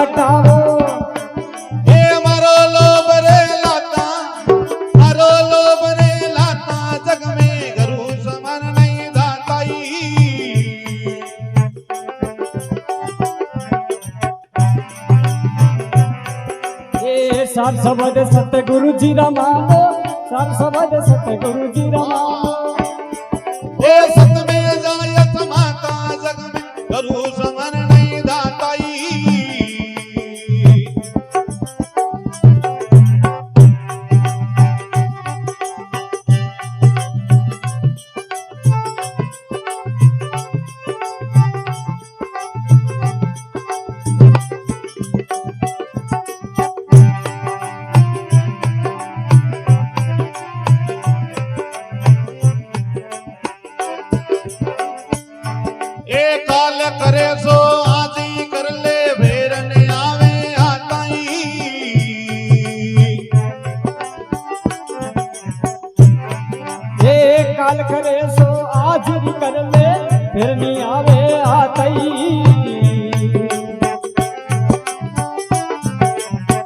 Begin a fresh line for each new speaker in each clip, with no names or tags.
हटावो
ए मारो लोभ रे लाता मारो लोभ रे लाता जग में गुरु समान नहीं दाताई
ये सार सबद सतगुरु जी रमानो सार सबद सतगुरु जी रमानो
ए सत में जाय समाता जग में गुरु समान नहीं दाताई ए काल करे सो आज ही कर ले भेरन आवे आताई
ये काल करे सो आज ही कर ले फिर नहीं आवे आतई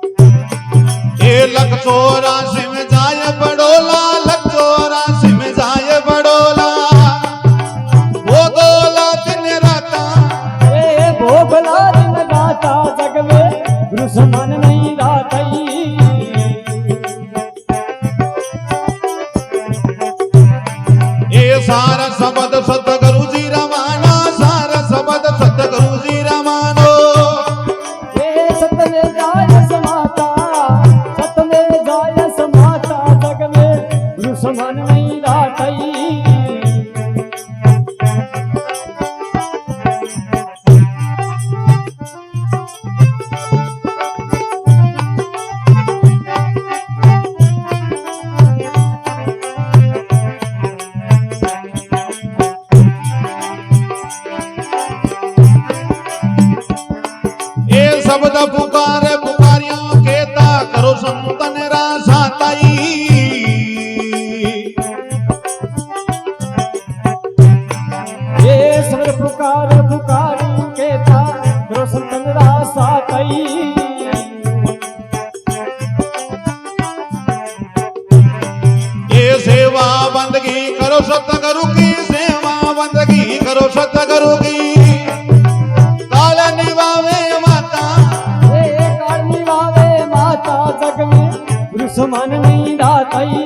ए लख चौरासी में जाए बड़ोला लख चौरासी में जाए बड़ोला वो गोला दिन राता
ए भोगला दिन गाता जग में गुरु समान नहीं रातई
ए सारा शब्द सतगुरु जी रमाना सारा शब्द सतगुरु जी रमानो
ये सत में जाय समाता सत में जाय समाता जग में गुरु समान नहीं रातई
ए शब्द पुकार पुकारियों केता करो संतन रासाताई
ये सबर पुकार पुकारी के था करो संतन रासा कई
ए सेवा बंदगी करो सतगुरु की सेवा बंदगी करो सतगुरु की काल निभावे माता
ये काली वावे माता जग में गुरु समान नहीं दातई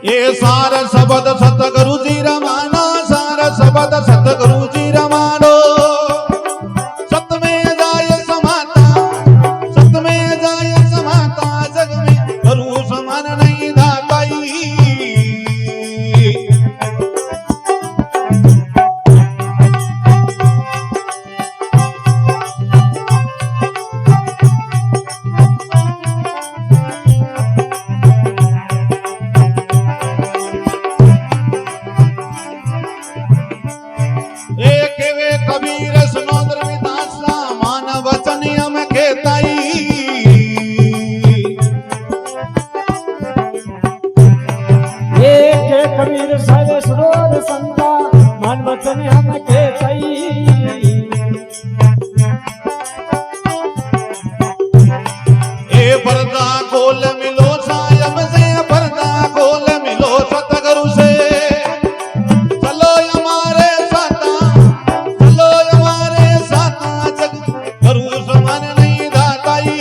ये सारा शब्द सतगुरु जी रमाना सारा शब्द सतगुरु जी रमानो सत में जाय समाता सत में जाय समाता जग में गुरु समान नहीं दाताई केवे कबीर सुनो द्रविदास मान वचन हम खेताई
ये के कबीर सारे सरोवर संता मान वचन हम के तई
ए पर्दा खोल मिलो सायम से पर्दा खोल मिलो सतगुरु से चलो हमारे साथा चलो हमारे साथा जग गुरु समान नहीं दाताई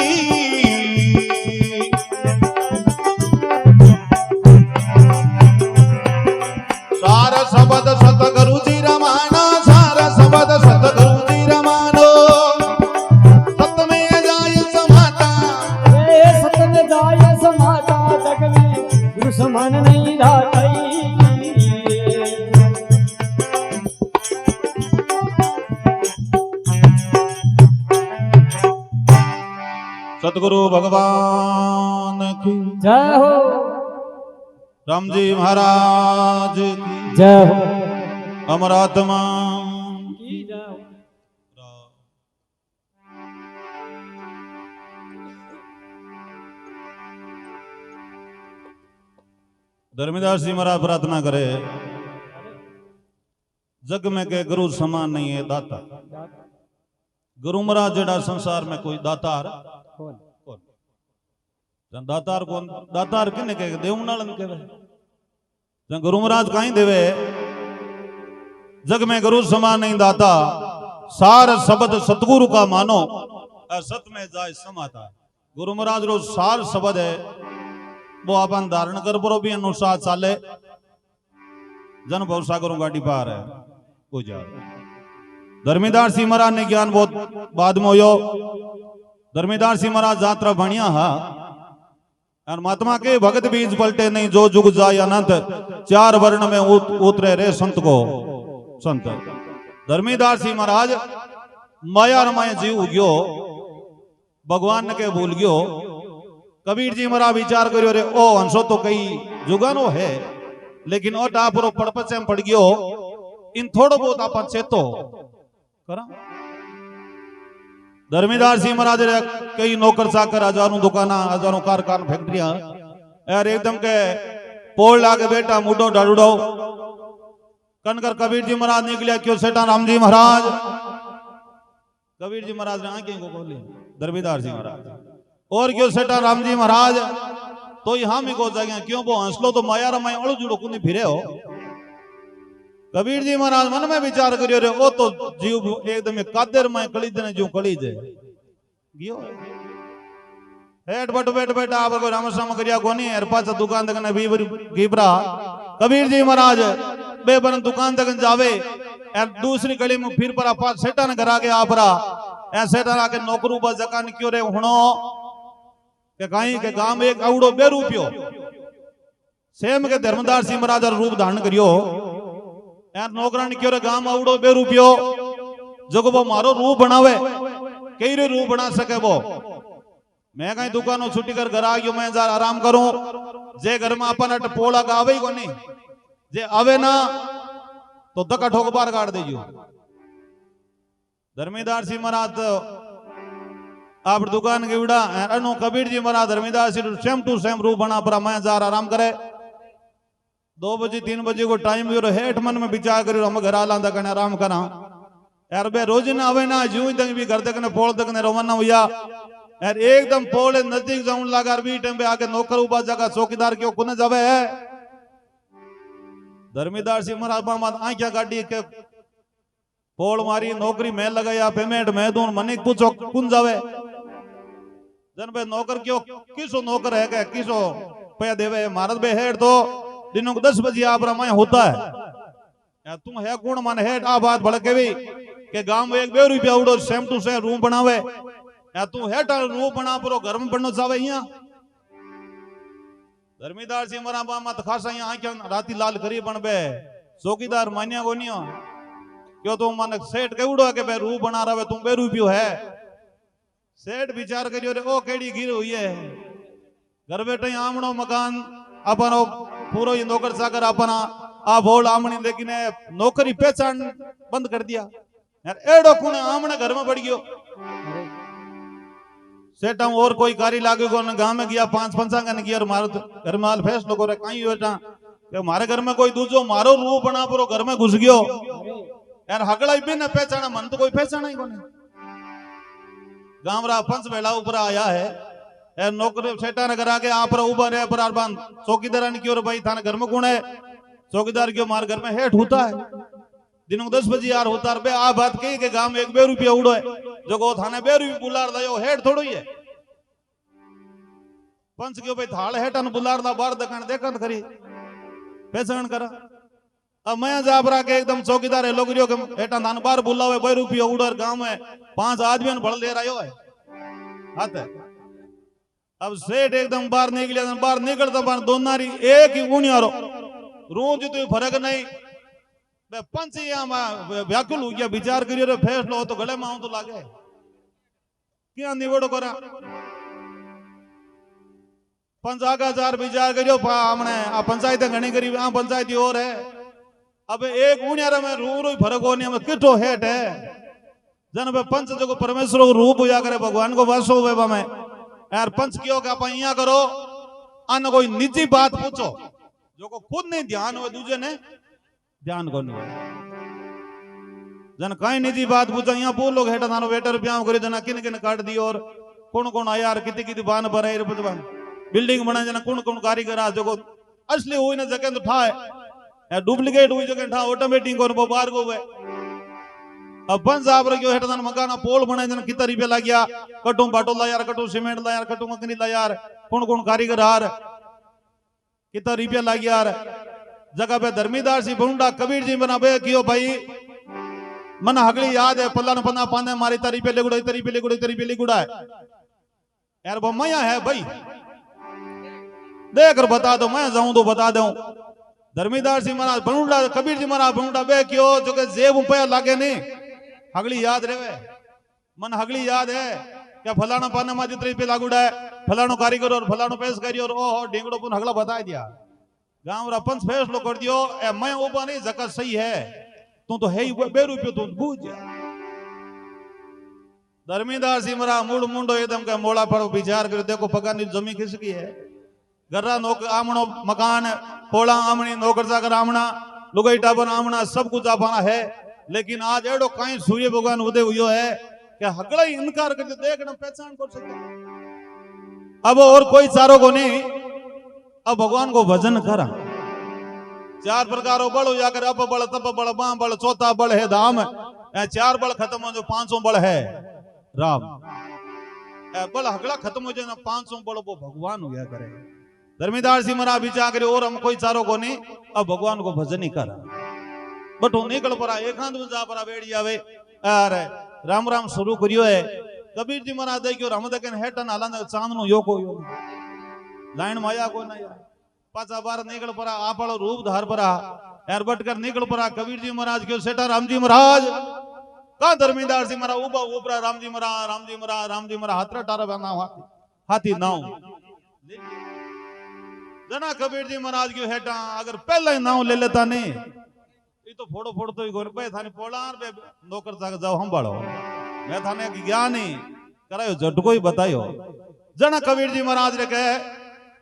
सारा शब्द सतगुरु जी रमाना सारा शब्द सतगुरु जी रमानो सत में जाय समाता
ये सत में जाय समाता जग में गुरु समान नहीं दातई
सतगुरु भगवान की
जय हो
राम जी महाराज की
जय हो
अमरात्मा
की जय हो
धर्मीदास जी महाराज प्रार्थना करे, जग में के गुरु समान नहीं है दाता। गुरु महाराज जेड़ा संसार में कोई दातार
कौन
कौन दातार कौन? दातार किने कहे? देवनाल कहे। गुरु महाराज कहीं देवे, जग में गुरु समान नहीं दाता, सार शब्द सतगुरु का मानो, सत में जाए समाता। गुरु महाराज रो सार शब्द है वो अपन धारण कर परो भी अनुसार चाले, जन भव सागरों गाड़ी पार है वो जा। धर्मीदास जी महाराज ने ज्ञान बहुत बाद में हो। धर्मीदास जी महाराज यात्रा बढ़िया हा, और महात्मा के भगत बीज पलटे नहीं, जो जुग जाय अनंत, चार वर्ण में उतरे रे संत को संत। धर्मीदास जी महाराज माया रमाया जीव गयो, भगवान के भूल गयो। कबीर जी महाराज विचार करियो रे ओ हंसो तो कई जुगानो है, लेकिन ओ टापरो पड़पचे में पड़ गयो, इन थोड़ो बहुत अपन चेतो करा। धर्मीदास जी महाराज रे कई नौकर चाकर, हजारों दुकाना, हजारों कारखाना, फैक्ट्रिया, यार एकदम के पोल लागे बेटा मुडो डाडूडो कनकर कबीर जी महाराज निकलिया। क्यों सेठा राम जी महाराज? कबीर जी महाराज ने आंखें को खोली, धर्मीदास जी महाराज और क्यों सेठा राम जी महाराज? तो यहां में को जाएगा, क्यों वो हंसलो तो माया रमाया अड़ू जुड़ो कुनी फिरे हो। कबीर जी महाराज मन में विचार करियो रे ओ तो जीव एकदम कादेर में कली देने जो कली दे गियो हेड बट बैठ बैठा आप को राम श्याम करिया कोनी हर पास दुकान तक ने गीबरा। कबीर जी महाराज बेबन दुकान तक जावे, दूसरी गली में फिर पर आप सेठा ने करा के आपरा ऐसे तरह के नौकरू बस जकान क्यों रे हुणो के कहीं के गांव में एक अवड़ो 2 रुपयो सेम के धर्मदास जी महाराज रूप धारण करियो। यार नौकरानी क्यों रे गांव में अवड़ो 2 रुपयो, जो वो मारो रूप बनावे, कई रे रूप बना सके वो। मैं कहीं दुकानों छुट्टी कर घर आ गयो, मैं जा आराम करूं, जे घर में अपन अट पोला का आवे ही कोनी, जे आवे ना तो धक्का ठोक बार काट दीजियो। धर्मीदास जी महाराज आप दुकान के उड़ा अनु कबीर जी महाराज धर्मीदास जी सेम टू सेम रूप बना पर मैं जा आराम करे। 2 बजे 3 बजे को टाइम हो हेठ मन में विचार करो हम घर आला कने आराम करा। यार बे रोज ना आवे ना जू तक भी घर तक ने पोल तक ने रवाना हुआ। यार एकदम पोल नजदीक जाऊं लगा भी टाइम पे आके नौकर उबा जगह चौकीदार क्यों कुने जावे है। धर्मीदास जी महाराज बात आंखिया गाड़ी के पोल मारी नौकरी में लगाया पेमेंट में दूं मनी पूछो कुन जावे जन बे नौकर क्यों किसो नौकर है क्या किसो पैया देवे महाराज बे हेड तो दिनों को 10 बजे आप रामायण होता है। या तुम है कौन मन हेड आ बात भड़के भी के गांव में 1 रुपया उड़ो सेम टू सेम रूम बनावे, या तू हेड रूम बना परो घर में बनना चाहे यहाँ। धर्मीदास जी मरा मत खासा यहाँ क्या राती लाल करी बन बे चौकीदार मान्या को नहीं हो क्यों तुम मन सेठ के उड़ो के बे रूप बना रहा है तुम 2 रुपयो है। सेठ विचार करियो रे ओ केड़ी गिर हुई है घर बैठे आमणो मकान अपन पूरा ही नौकर चाकर अपना आ बोल आमणी, लेकिन नौकरी पहचान बंद कर दिया। यार एड़ो कुने आमणे घर में बढ़ गयो। सेठ हम और कोई कारी लागे को गांव में गया 5 पंचांगन गया मारो घर में हाल फैसलो करे कहीं बेटा कि मारे घर में कोई दूसरो मारो रूप बना परो घर में घुस गयो। यार हगड़ा भी न पहचाना मन तो कोई पहचाना ही कोने। गांव रा पंच बेला ऊपर आया है यार नौकर सेठा ने करा के आप ऊपर रहे पर अरबान चौकीदार ने क्यों भाई थाने घर में कौन है चौकीदार क्यों मार घर में हेठ होता है दिनों 10 बजे यार होता है आ बात कही के गांव में 1 रुपया उड़ो है जो को थाने 2 रुपये बुलार दो हेठ थोड़ो ही है। पंच क्यों भाई थाल हेठा ने बुलार दा बार देखन खरी पहचान करा। अब मैं जा बरा के एकदम चौकीदार है लोग के हेठा थान बार बुलावे 2 रुपया उड़ो गांव में 5 आदमी ने भड़ ले रहा है हाथ है। अब सेठ एकदम बाहर निकले बाहर निकलता बाहर दोनारी एक ही गुणियारो रोज तो फर्क नहीं पंच व्याकुल हो गया विचार करियो रे फैसलो हो तो गले में तो लागे क्या निवड़ो करा। पंच आगा 4 विचार करियो हमने आ पंचायत घनी करी आ पंचायती और है। अब एक गुणियारा में रू फर्क हो नहीं किठो हेठ है जन पंच जो परमेश्वर को रूप हुआ करे भगवान को वासो हुए में यार पंच क्यों आप यहाँ करो अन कोई निजी बात पूछो जो को खुद नहीं ध्यान हो दूजे ने ध्यान को नहीं जन कहीं निजी बात पूछा यहाँ बोल लोग हेटा थानो वेटर ब्याह करे जना किन किन काट दी और कौन कौन आया कितनी कितनी बान पर है बिल्डिंग बना जना कौन कौन कारीगर आ जो असली हुई ना जगह तो ठाए या डुप्लीकेट हुई जगह ठा ऑटोमेटिक को बाहर को अब बन साहब रखियो हेटा थानो मकाना पोल बना जना कितना रुपया लग गया कटू बाटो ला यार कटू सीमेंट ला यार कटू मकनी ला यार कौन कौन कारीगर हार कितना रुपया लग गया यार जगह पे धर्मीदार सी भूडा कबीर जी बना बे कियो भाई मन हगली याद है पल्ला न पन्ना पाने मारी तरी पे लिगुड़ा है यार वो मया है भाई देख कर बता दो मैं जाऊं तो बता दूं धर्मीदार सी महाराज भूडा कबीर जी महाराज भूडा बे क्यों जो के जेब रुपया लागे नहीं हगली याद रहे मन हगली याद है क्या फलाना पाने में जितने पे लागुड़ा है फलानो कारीगर और फलानो पेश करी और ओहो ढेंगड़ो पुन हगला बता दिया गांव पंच फैसलो कर दियो ए मैं ऊपर नहीं जगह सही है तू तो है ही बेरूपियो तू बूझ धर्मीदार सी मरा मूड मुंडो एकदम का मोड़ा पर विचार कर देखो पगानी जमी किसकी है गर्रा नौकर आमणो मकान पोला आमणी नौकर जाकर आमणा लुगाई टाबर आमणा सब कुछ आपाना है लेकिन आज एडो कहीं सूर्य भगवान उदय हुयो है कि हगड़ा ही इनकार करके देखना पहचान कर सके अब और कोई चारों को नहीं अब भगवान को भजन करा चार प्रकारों बल हो जाकर अप बल तप बल बाम बल चौथा बल है धाम चार बल खत्म हो जो पांचों बल है राम बल हगड़ा खत्म हो जाए पांचों बल वो भगवान हो गया करे धर्मीदार सी मरा विचार करे और हम कोई चारों को नहीं अब भगवान को भजन ही करा बट वो निकल पड़ा एकांत में जा पड़ा बैठ जावे अरे राम राम शुरू करियो है कबीर जी महाराज देखियो राम देखन हेटन हालान चांद नो यो को यो लाइन माया को ना यार पाचा बार निकल पड़ा आपड़ो रूप धार पड़ा यार बटकर निकल पड़ा कबीर जी महाराज क्यों सेठा राम जी महाराज का धर्मीदार सी महाराज उबा ऊपरा राम जी महाराज हाथरा टारा बना हाथी नाव जना कबीर जी महाराज क्यों हेटा अगर पहले ही नाव ले लेता नहीं ये तो फोड़ो फोड़ तो ही गोर पे थाने पोलार पे नौकर जाओ हम बाड़ो मैं थाने की ज्ञान ही करायो झटको ही बतायो जना कबीर जी महाराज रे कहे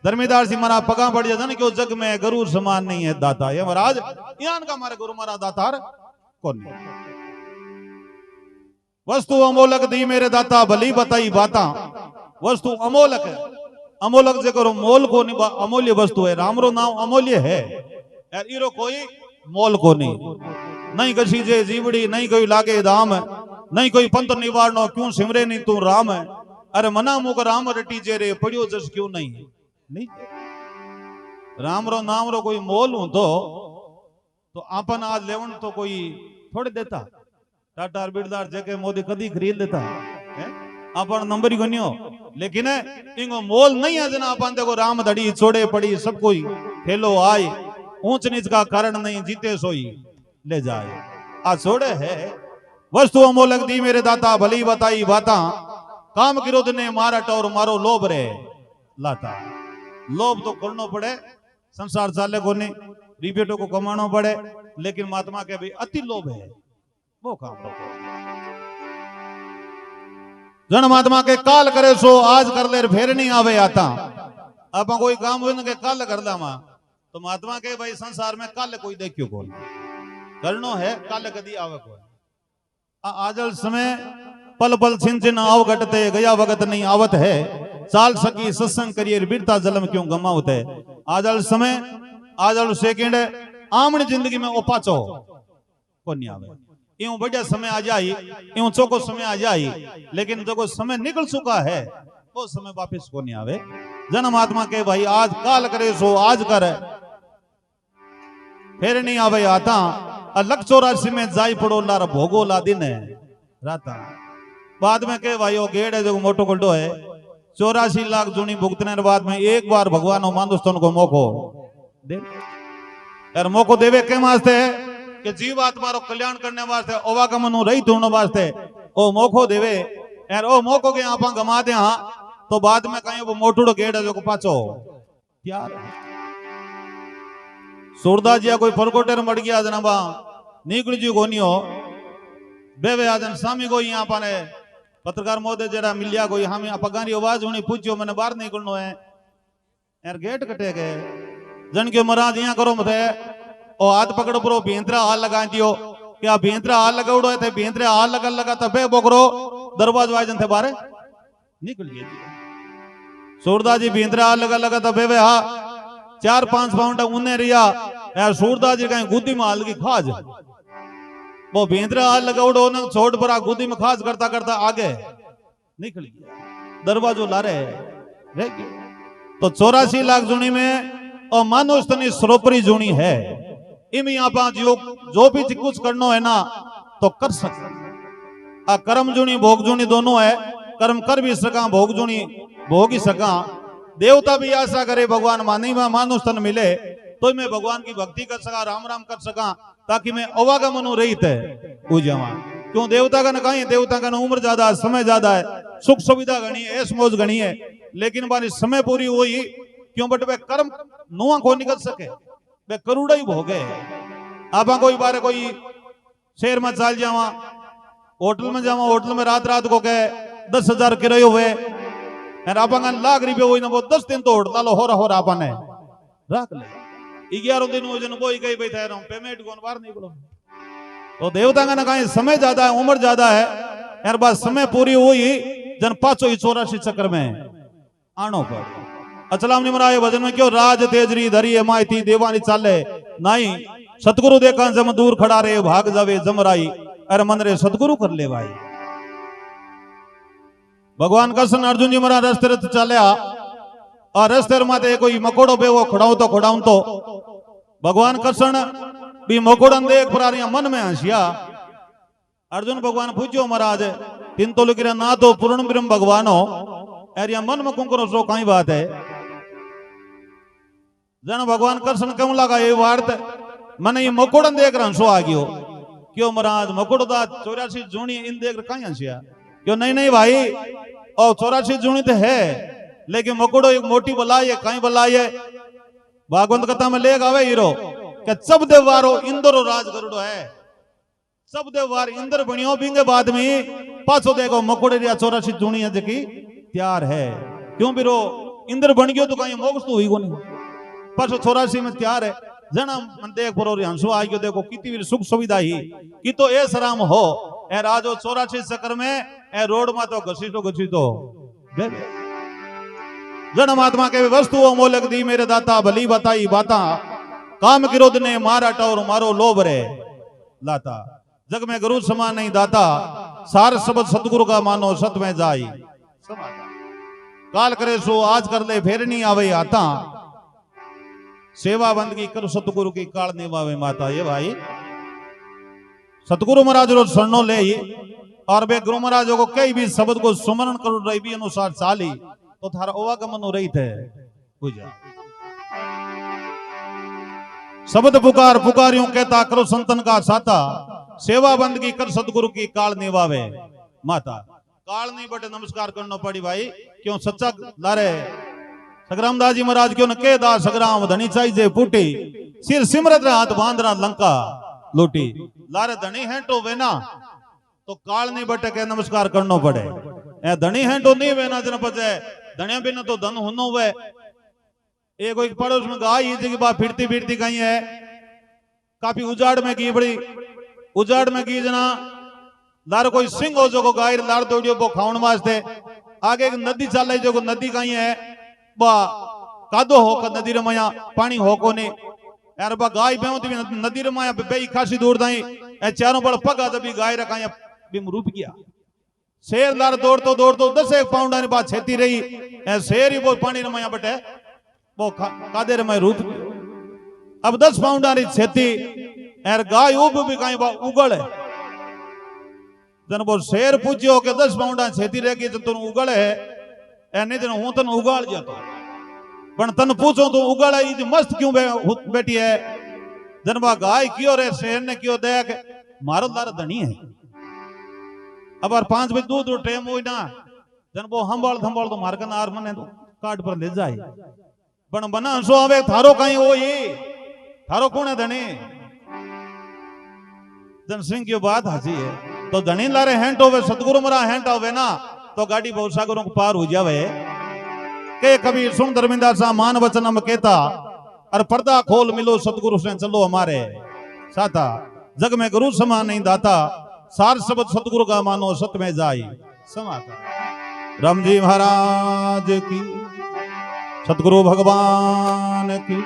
धर्मीदार सी महाराज पगा पड़ जाता क्यों जग में गरुड़ समान नहीं है दाता ये महाराज यान का हमारे गुरु महाराज दातार कौन वस्तु अमोलक दी मेरे दाता भली बताई बाता वस्तु अमोलक है अमोलक जे करो मोल को नहीं अमूल्य वस्तु है रामरो नाम अमूल्य है यार इरो कोई मोल को नहीं कसी जे जीवड़ी नहीं कोई लागे दाम नहीं कोई पंत निवारणो क्यों सिमरे नहीं तू राम है अरे मना मुक राम रटी जे रे पड़ियो जस क्यों नहीं राम रो नाम रो कोई मोल हो तो आपन आज लेवन तो कोई थोड़े देता टाटा बिरदार जगह मोदी कदी खरीद देता है अपन नंबर ही गनियो लेकिन इनको मोल नहीं है जना अपन देखो राम धड़ी छोड़े पड़ी सब कोई खेलो आए ऊंच नीच का कारण नहीं जीते सोई ले जाए आ छोड़े है वस्तु अमोलक दी मेरे दाता भली बताई बाता काम किरोध ने मारा टोर मारो लोभ रे लाता लोभ तो करना पड़े संसार चाले को नहीं रिपेटो को कमाना पड़े लेकिन महात्मा के भी अति लोभ है वो काम रखो जन महात्मा के काल करे सो आज कर ले फेर नहीं आवे आता अब कोई काम हो के काल कर दामा तो महात्मा के भाई संसार में काल कोई देखियो कौन करनो है काल कदी आवे कौन आजल समय पल पल छिन छिन आव घटते गया वगत नहीं आवत है चाल सकी सत्संग करिए बीरता जलम क्यों गमावत है आजल समय आजल सेकंड आमण जिंदगी में ओपाचो कौन नहीं आवे यूं बढ़िया समय आ जाए यूं चौको समय आ जाए लेकिन जो समय निकल चुका है वो समय वापिस को नहीं आवे जन्म आत्मा के भाई आज काल करे सो आज कर फिर नहीं आवे आता अलग 84 में जाई पड़ो लार भोगो ला दिन है राता बाद में के भाई वो गेड़ है जो मोटो गड्ढो है 84 लाख जूनी भुगतने के बाद में एक बार भगवान मानुस्तन को मौको दे यार मौको देवे के वास्ते कि जीव आत्मा रो कल्याण करने वास्ते अवागमन रहित होने वास्ते ओ मौको देवे यार ओ मौको के आप गमा दे हाँ तो बाद में कहीं वो मोटूड़ो गेड़ है जो को पाचो यार सूरदास जी कोई परकोटेर मड़ गया जनाबा निकल जी गोनियो बेवे आजन सामी को यहाँ पाने पत्रकार महोदय जरा मिलिया कोई हमें पगारी आवाज होनी पूछो मैंने बाहर निकलनो है यार गेट कटे गए जन के महाराज यहाँ करो मथे और हाथ पकड़ो परो भेंतरा हाल लगा दियो क्या भेंतरा हाल लगाउड़ो है थे भेंतरा हाल लगा तबे बोकरो दरवाज वाजन थे बारे निकल गए सूरदास जी भेंतरा हाल लगा तबे वे हा 4-5 पाउंड उन्हें रिया यार सूरदास जी कहीं गुद्दी में हाल की खाज वो भेंतरा हाल लगाउड़ो ना छोड़ पर गुद्दी में खास करता करता आगे निकल गया दरवाजो लारे रह गया। तो 84 लाख जूनी में और मानो स्तनी सरोपरी जूनी है इम यहाँ पास जो भी कुछ करना है ना तो कर सकते आ कर्म जूनी भोग जूनी दोनों है कर्म कर भी सका भोग जूनी भोग ही सका देवता भी आशा करे भगवान मानी में मानो स्तन मिले तो मैं भगवान की भक्ति कर सका राम राम कर सका ताकि मैं अवागमनो रहित है पूजावा क्यों देवता का न कहीं देवता का न उम्र ज्यादा है समय ज्यादा है सुख सुविधा घनी है ऐश मौज घनी है लेकिन बारी समय पूरी हुई क्यों बट वे कर्म नुआ को निकल सके वे करोड़ा ही भोगे आप कोई बारे कोई शहर में चल जावा होटल में जावा होटल में रात को कहे 10,000 किरायो हुए आप लाख रुपये हुई ना वो 10 दिन तो होटल हो रहा आपने रख ले 11 दिन हो जन वो ही कही बैठा है पेमेंट को बाहर निकलो तो देवता का ना कहीं समय ज्यादा है उम्र ज्यादा है यार बात समय पूरी हुई जन 584 चक्र में आनो पर अचलाम निमराय भजन में क्यों राज तेजरी धरी मायती देवानी चाले नहीं सतगुरु देखा जम दूर खड़ा रे भाग जावे जमराई अरे मन रे सतगुरु कर ले भाई भगवान कृष्ण अर्जुन जी महाराज रस्ते रस्ते चलिया और रस्ते माते कोई मकोड़ो पे वो खड़ाऊ तो भगवान कृष्ण भी मकोड़न देख पर मन में हंसिया अर्जुन भगवान पूछो महाराज तीन तो लिख ना तो पूर्ण ब्रह्म भगवान हो यार या मन में कुंकरो सो कहीं बात है जन भगवान कृष्ण क्यों लगा ये वार्त मन ये मकोड़न देख रहा सो आ गयो क्यों महाराज मकोड़ो दा 84 जूनी इन देख कहीं हंसिया क्यों नहीं भाई और 84 जूनी तो है लेकिन मकोड़ो एक मोटी बलाई है कहीं बलाई है भागवत कथा में लेग आवे हीरो के सब देवारो इंद्रो राज गरुड़ो है सब देवार इंद्र बनियो बिंगे बाद में पाछो देखो मकोड़े रिया 84 जूनी है जकी तैयार है क्यों बिरो इंद्र बन गयो तो कहीं मोक्ष तो हुई को नहीं पाछो 84 में तैयार है जना मन देख परो हंसो आ गयो देखो कितनी भी सुख सुविधा ही कि तो ए सराम हो ए राजो 84 चक्कर में ए रोड में तो घसीटो जन महात्मा के वस्तुओं मोलक दी मेरे दाता भली बताई बाता काम क्रोध ने मारा टोर मारो लोभ रे लाता जग में गुरु समान नहीं दाता सार शब्द सतगुरु का मानो सत में जाई काल करे सो आज कर ले फिर नहीं आवे आता सेवा बंदगी कर सतगुरु की काल निभावे माता ये भाई सतगुरु महाराज रोज सुनो ले और वे गुरु महाराजों को कई भी शब्द को सुमरण कर रही भी अनुसार चाली तो थारा अवागमन हो रही थे पूजा शब्द पुकार पुकारियों कहता करो संतन का साता सेवा बंदगी कर सतगुरु की काल निभावे माता काल नहीं बटे नमस्कार करना पड़ी भाई क्यों सच्चा लारे सग्रामदास जी महाराज क्यों न के दास सग्राम धनी चाहिए फूटी सिर सिमरत रे हाथ बांध रहा लंका लूटी लारे धनी है तो वेना तो काल नहीं बटे के नमस्कार करना पड़े ए धनी है तो नहीं वेना जन पचे धनिया बिना तो धन हुनो वे एक कोई पड़ोस में गाय की बात फिरती फिरती गई है काफी उजाड़ में की बड़ी उजाड़ में की जना लार कोई सिंह हो जो गाय लार दौड़ियो वो खाउन वास्ते आगे एक नदी चल रही जो नदी कहीं है बा कादो हो का नदी रमाया पानी हो को नहीं यार बा गाय बेवती नदी रमाया बे खासी दूर दाई ए चारों बड़ पगा जब गाय रखा भी रूप किया शेर लार दौड़तो 10 पाउंड ने बात छेती रही ए शेर ही वो पानी रमाया बटे वो कादे रमाया रूप अब 10 पाउंड री छेती यार गाय उब भी कहीं उगल है जन वो शेर पूछो के 10 पाउंड छेती रह गई तुम उगल है ए नहीं जन हूं तन उगाड़ जातो पण तन पूछो तो उगाड़ है मस्त क्यों बैठी है जन बा गाय क्यों रे शेर ने क्यों देख मारो लार धनी है अब 5 बजे दूध टाइम हो ना जन वो हंबाल तो मारकन आर मने तो काट पर ले जाए पण बना सो आवे थारो कहीं हो ये थारो कौन है धनी जन सिंह की बात हाजी है तो धनी लारे हैंट होवे सतगुरु मरा हैंट होवे ना तो गाड़ी बहुत सागरों को पार हो जावे के कबीर सुन धर्मिंदा सा मान वचन हम कहता और पर्दा खोल मिलो सतगुरु से चलो हमारे साथा। जग में गुरु समान नहीं दाता, सार शब्द सतगुरु का मानो सत में जाई समाता। राम जी महाराज की, सतगुरु भगवान की।